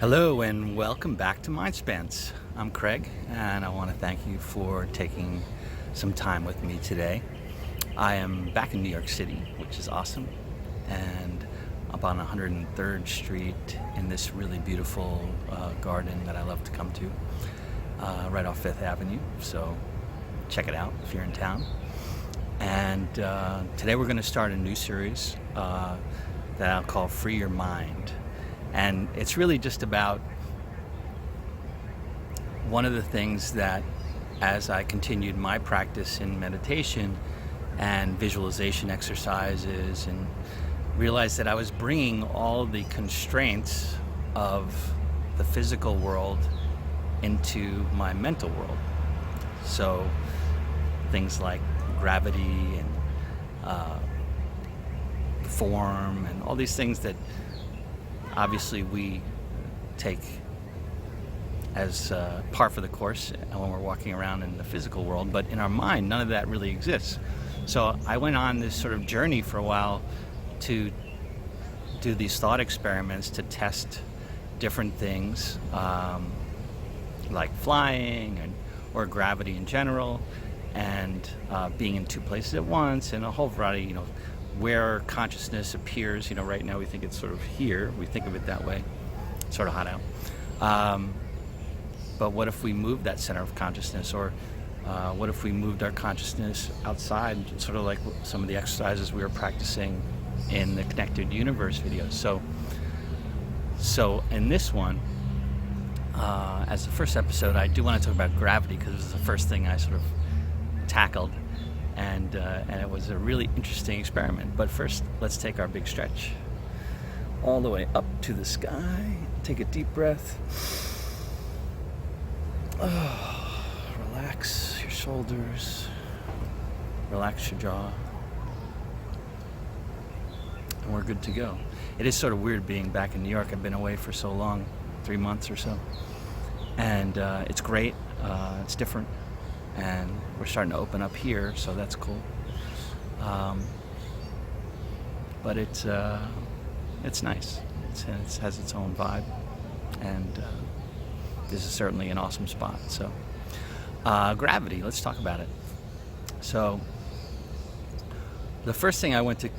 Hello and welcome back to MindSpanse. I'm Craig and I want to thank you for taking some time with me today. I am back in New York City, which is awesome, and up on 103rd Street in this really beautiful garden that I love to come to, right off 5th Avenue, so check it out if you're in town. And today we're going to start a new series that I'll call Free Your Mind. And it's really just about one of the things that, as I continued my practice in meditation and visualization exercises, and realized that I was bringing all the constraints of the physical world into my mental world. So things like gravity and form and all these things that obviously we take as par for the course when we're walking around in the physical world, but in our mind none of that really exists. So I went on this sort of journey for a while to do these thought experiments to test different things, like flying or gravity in general, and being in two places at once, and a whole variety, where consciousness appears. Right now we think it's sort of here. We think of it that way. It's sort of hot out. But what if we moved that center of consciousness? Or what if we moved our consciousness outside, sort of like some of the exercises we were practicing in the Connected Universe videos? So in this one, as the first episode, I do want to talk about gravity because it was the first thing I sort of tackled. And it was a really interesting experiment. But first, let's take our big stretch all the way up to the sky. Take a deep breath. Relax your shoulders. Relax your jaw. And we're good to go. It is sort of weird being back in New York. I've been away for so long, 3 months or so. And it's great. It's different. And we're starting to open up here, so that's cool. But it's nice. It has its own vibe, and this is certainly an awesome spot. So gravity, let's talk about it. So the first thing I went to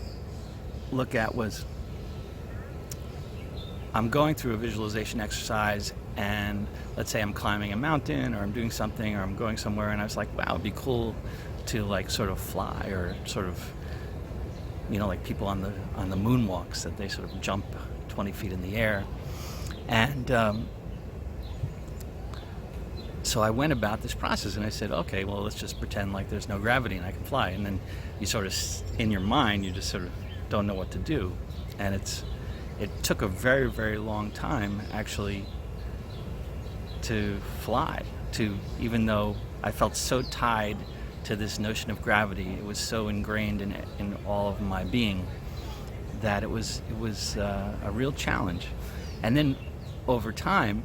look at was, I'm going through a visualization exercise, and let's say I'm climbing a mountain or I'm doing something or I'm going somewhere, and I was like, wow, it'd be cool to like sort of fly, or sort of, like people on the moonwalks, that they sort of jump 20 feet in the air. And so I went about this process and I said, okay, well, let's just pretend like there's no gravity and I can fly. And then you sort of, in your mind, you just sort of don't know what to do. And it took a very, very long time actually to fly, even though I felt so tied to this notion of gravity. It was so ingrained in all of my being that it was a real challenge. And then over time,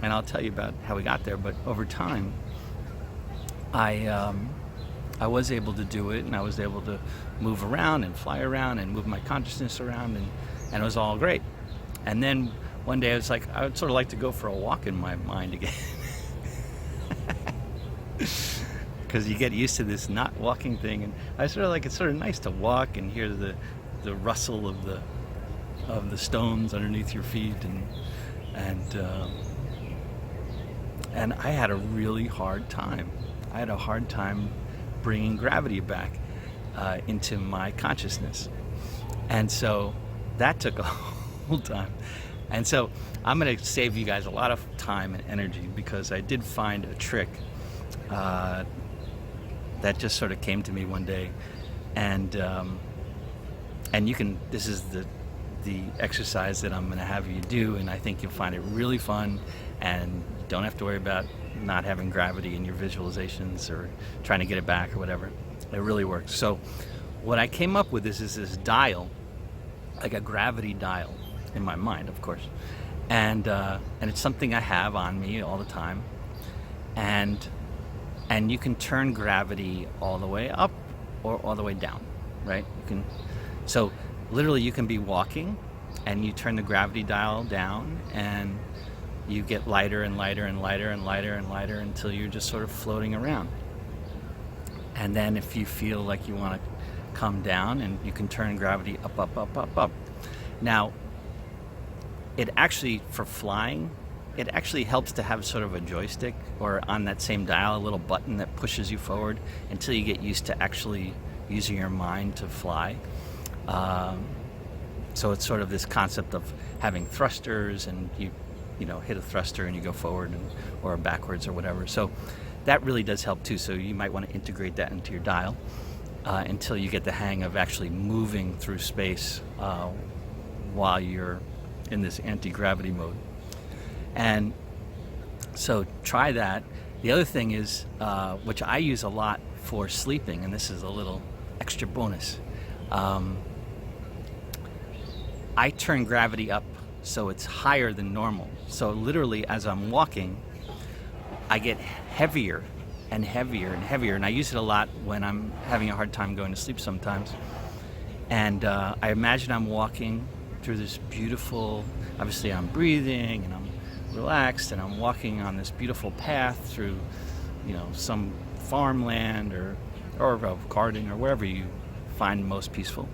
and I'll tell you about how we got there, but over time I was able to do it, and I was able to move around and fly around and move my consciousness around, and it was all great. And then one day I was like, I would sort of like to go for a walk in my mind again. Because you get used to this not walking thing, and I sort of like, it's sort of nice to walk and hear the rustle of the stones underneath your feet, and I had a really hard time. I had a hard time bringing gravity back into my consciousness, and so that took a whole time. And so I'm going to save you guys a lot of time and energy, because I did find a trick that just sort of came to me one day, and you can. This is the exercise that I'm going to have you do, and I think you'll find it really fun, and you don't have to worry about not having gravity in your visualizations or trying to get it back or whatever. It really works. So what I came up with is this dial, like a gravity dial, in my mind, of course, and it's something I have on me all the time, and you can turn gravity all the way up or all the way down, right? So literally you can be walking and you turn the gravity dial down, and you get lighter and lighter and lighter and lighter and lighter until you're just sort of floating around. And then if you feel like you want to come down, and you can turn gravity up, up, up, up, up. Now, it actually, for flying, it actually helps to have sort of a joystick, or on that same dial, a little button that pushes you forward until you get used to actually using your mind to fly. So it's sort of this concept of having thrusters, and you hit a thruster and you go forward or backwards or whatever. So that really does help too. So you might want to integrate that into your dial until you get the hang of actually moving through space while you're in this anti-gravity mode. And so try that. The other thing is, which I use a lot for sleeping, and this is a little extra bonus, I turn gravity up so it's higher than normal. So literally, as I'm walking, I get heavier and heavier and heavier, and I use it a lot when I'm having a hard time going to sleep sometimes. And I imagine I'm walking through this beautiful, obviously I'm breathing and I'm relaxed, and I'm walking on this beautiful path through, some farmland or a garden or wherever you find most peaceful.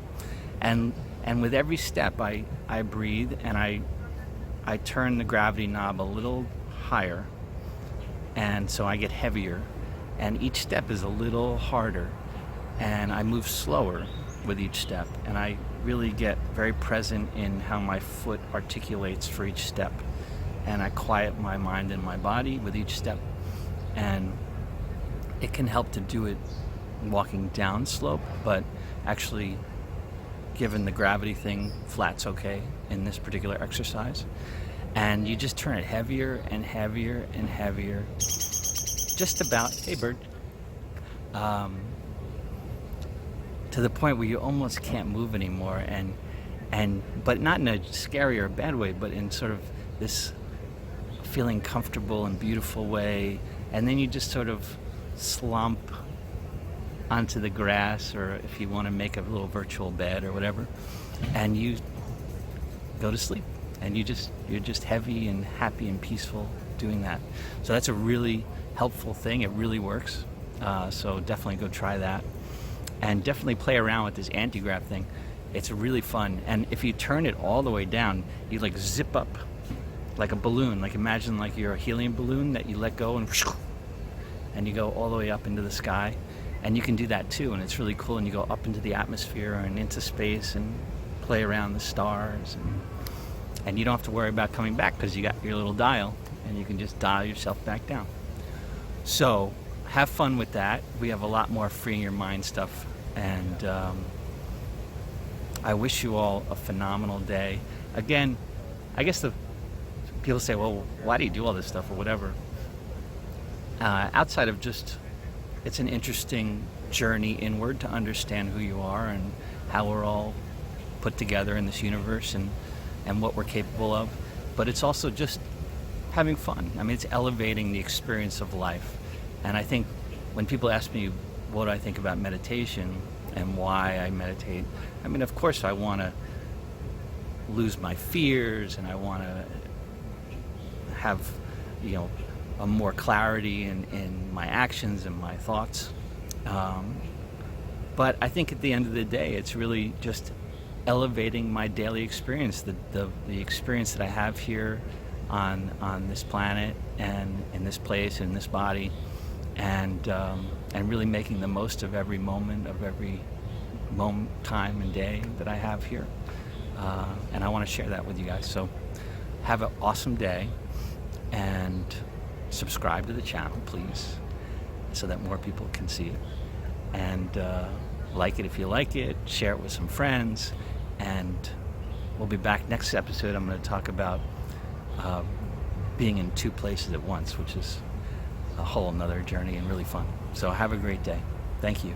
And with every step, I breathe, and I turn the gravity knob a little higher, and so I get heavier, and each step is a little harder, and I move slower with each step, and I really get very present in how my foot articulates for each step, and I quiet my mind and my body with each step. And it can help to do it walking down slope, but actually, given the gravity thing, flat's okay in this particular exercise. And you just turn it heavier and heavier and heavier, just about, hey bird, to the point where you almost can't move anymore, but not in a scary or bad way, but in sort of this feeling comfortable and beautiful way. And then you just sort of slump onto the grass, or if you want to make a little virtual bed or whatever, and you go to sleep, and you're just heavy and happy and peaceful doing that. So that's a really helpful thing. It really works. So definitely go try that, and definitely play around with this anti-grav thing. It's really fun. And if you turn it all the way down, you like zip up like a balloon. Like imagine like you're a helium balloon that you let go, and you go all the way up into the sky. And you can do that too, and it's really cool. And you go up into the atmosphere and into space and play around the stars, and you don't have to worry about coming back because you got your little dial, and you can just dial yourself back down. So have fun with that. We have a lot more freeing your mind stuff, and I wish you all a phenomenal day. Again, I guess the people say, well, why do you do all this stuff or whatever? Outside of just, it's an interesting journey inward to understand who you are and how we're all put together in this universe, and what we're capable of. But it's also just having fun. I mean, it's elevating the experience of life. And I think when people ask me what I think about meditation and why I meditate, I mean, of course I want to lose my fears, and I want to have, a more clarity in my actions and my thoughts. But I think at the end of the day, it's really just elevating my daily experience, the experience that I have here on this planet and in this place, in this body, and really making the most of every moment of every time and day that I have here. And I want to share that with you guys. So have an awesome day, and subscribe to the channel, please, so that more people can see it. And like it if you like it, share it with some friends, and we'll be back next episode. I'm going to talk about being in two places at once, which is a whole nother journey and really fun. So have a great day. Thank you.